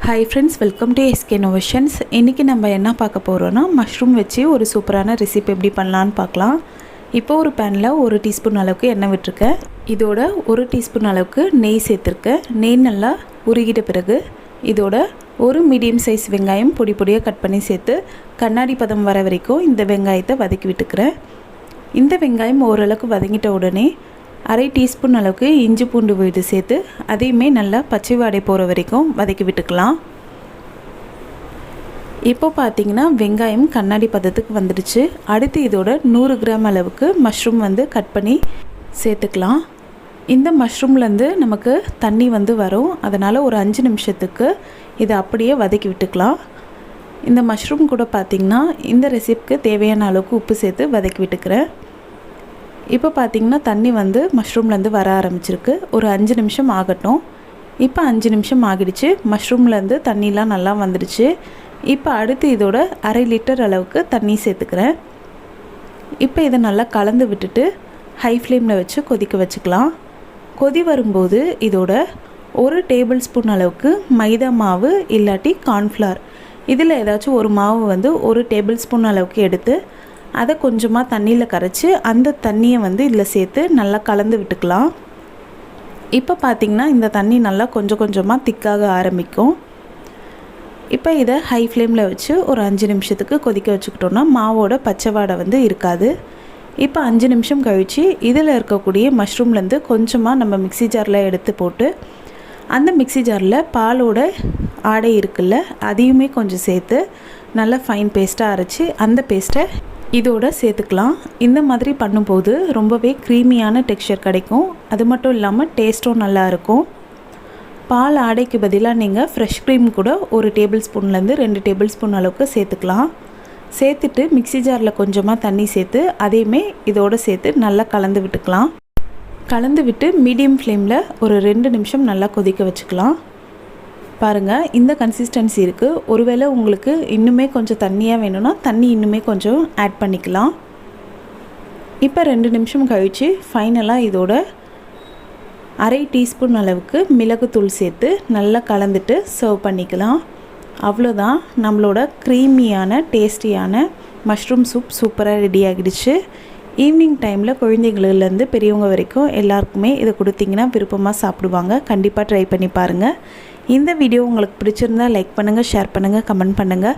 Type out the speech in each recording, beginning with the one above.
Hi friends, welcome to SK innovations. இன்றைக்கி நம்ம என்ன பார்க்க போகிறோன்னா, மஷ்ரூம் வச்சு ஒரு சூப்பரான ரெசிபி எப்படி பண்ணலான்னு பார்க்கலாம். இப்போ ஒரு பேனில் 1 டீஸ்பூன் அளவுக்கு எண்ணெய் விட்டுருக்கேன். இதோட 1 டீஸ்பூன் அளவுக்கு நெய் சேர்த்துருக்கேன். நெய் நல்லா உருகிட்ட பிறகு இதோட ஒரு மீடியம் சைஸ் வெங்காயம் பொடி பொடியாக கட் பண்ணி சேர்த்து கண்ணாடி பதம் வர வரைக்கும் இந்த வெங்காயத்தை வதக்கி விட்டுக்கிறேன். இந்த வெங்காயம் ஓரளவுக்கு வதங்கிட்ட உடனே அரை டீஸ்பூன் அளவுக்கு இஞ்சி பூண்டு விழுது சேர்த்து அதையுமே நல்லா பச்சை வாடை போகிற வரைக்கும் வதக்கி விட்டுக்கலாம். இப்போ பார்த்திங்கன்னா வெங்காயம் கண்ணாடி பதத்துக்கு வந்துடுச்சு. அடுத்து இதோட 100 கிராம் அளவுக்கு மஷ்ரூம் கட் பண்ணி சேர்த்துக்கலாம். இந்த மஷ்ரூம்லேருந்து நமக்கு தண்ணி வரும். அதனால் ஒரு 5 நிமிஷத்துக்கு இதை அப்படியே வதக்கி விட்டுக்கலாம். இந்த மஷ்ரூம் கூட பார்த்திங்கன்னா இந்த ரெசிபிக்கு தேவையான அளவுக்கு உப்பு சேர்த்து வதக்கி விட்டுக்கிறேன். இப்போ பார்த்திங்கன்னா தண்ணி மஷ்ரூம்லேருந்து வர ஆரம்பிச்சிருக்கு. ஒரு 5 நிமிஷம் ஆகட்டும். இப்போ 5 நிமிஷம் ஆகிடுச்சு. மஷ்ரூம்லேருந்து தண்ணிலாம் நல்லா வந்துடுச்சு. இப்போ அடுத்து இதோட அரை லிட்டர் அளவுக்கு தண்ணி சேர்த்துக்கிறேன். இப்போ இதை நல்லா கலந்து விட்டுட்டு ஹை ஃப்ளேமில் வச்சு கொதிக்க வச்சுக்கலாம். கொதி வரும்போது இதோட 1 டேபிள் ஸ்பூன் அளவுக்கு மைதா மாவு இல்லாட்டி கார்ன்ஃப்ளவர், இதில் ஏதாச்சும் ஒரு மாவு 1 டேபிள் ஸ்பூன் அளவுக்கு எடுத்து அதை கொஞ்சமாக தண்ணியில் கரைச்சி அந்த தண்ணியை இதில் சேர்த்து நல்லா கலந்து விட்டுக்கலாம். இப்போ பார்த்திங்கன்னா இந்த தண்ணி நல்லா கொஞ்சம் கொஞ்சமாக திக்காக ஆரம்பிக்கும். இப்போ இதை ஹை ஃப்ளேமில் வச்சு ஒரு 5 நிமிஷத்துக்கு கொதிக்க வச்சுக்கிட்டோன்னா மாவோட பச்சை வாடை இருக்காது. இப்போ 5 நிமிஷம் கழித்து இதில் இருக்கக்கூடிய மஷ்ரூம்லேருந்து கொஞ்சமாக நம்ம மிக்ஸி ஜாரில் எடுத்து போட்டு அந்த மிக்ஸி ஜாரில் பாலோட ஆடை இருக்குல்ல, அதையுமே கொஞ்சம் சேர்த்து நல்லா ஃபைன் பேஸ்ட்டாக அரைச்சி அந்த பேஸ்ட்டை இதோட சேர்த்துக்கலாம். இந்த மாதிரி பண்ணும்போது ரொம்பவே க்ரீமியான டெக்ஸ்சர் கிடைக்கும். அது மட்டும் இல்லாமல் டேஸ்ட்டும் நல்லாயிருக்கும். பால் ஆடைக்கு பதிலாக நீங்கள் ஃப்ரெஷ் க்ரீம் கூட 1 டேபிள் ஸ்பூன்லேருந்து 2 டேபிள் ஸ்பூன் அளவுக்கு சேர்த்துக்கலாம். சேர்த்துட்டு மிக்ஸி ஜாரில் கொஞ்சமாக தண்ணி சேர்த்து அதையுமே இதோடு சேர்த்து நல்லா கலந்து விட்டுக்கலாம். கலந்து விட்டு மீடியம் ஃப்ளேமில் ஒரு 2 நிமிஷம் நல்லா கொதிக்க வச்சுக்கலாம். பாருங்கள், இந்த கன்சிஸ்டன்சி இருக்குது. ஒருவேளை உங்களுக்கு இன்னுமே கொஞ்சம் தண்ணியாக வேணும்னா தண்ணி இன்னுமே கொஞ்சம் ஆட் பண்ணிக்கலாம். இப்போ 2 நிமிஷம் கழித்து ஃபைனலாக இதோட அரை டீஸ்பூன் அளவுக்கு மிளகுத்தூள் சேர்த்து நல்லா கலந்துட்டு சர்வ் பண்ணிக்கலாம். அவ்வளோதான், நம்மளோட க்ரீமியான டேஸ்டியான மஷ்ரூம் சூப் சூப்பராக ரெடி ஆகிடுச்சு. ஈவினிங் டைமில் குழந்தைங்கள்லேருந்து பெரியவங்க வரைக்கும் எல்லாருக்குமே இதை கொடுத்தீங்கன்னா விருப்பமாக சாப்பிடுவாங்க. கண்டிப்பாக ட்ரை பண்ணி பாருங்கள். இந்த வீடியோ உங்களுக்கு பிடிச்சிருந்தால் லைக் பண்ணுங்கள், ஷேர் பண்ணுங்கள், கமெண்ட் பண்ணுங்கள்.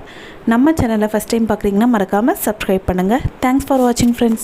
நம்ம சேனலை ஃபஸ்ட் டைம் பார்க்குறீங்கன்னா மறக்காமல் சப்ஸ்கிரைப் பண்ணுங்கள். தேங்க்ஸ் ஃபார் வாட்சிங் ஃப்ரெண்ட்ஸ்.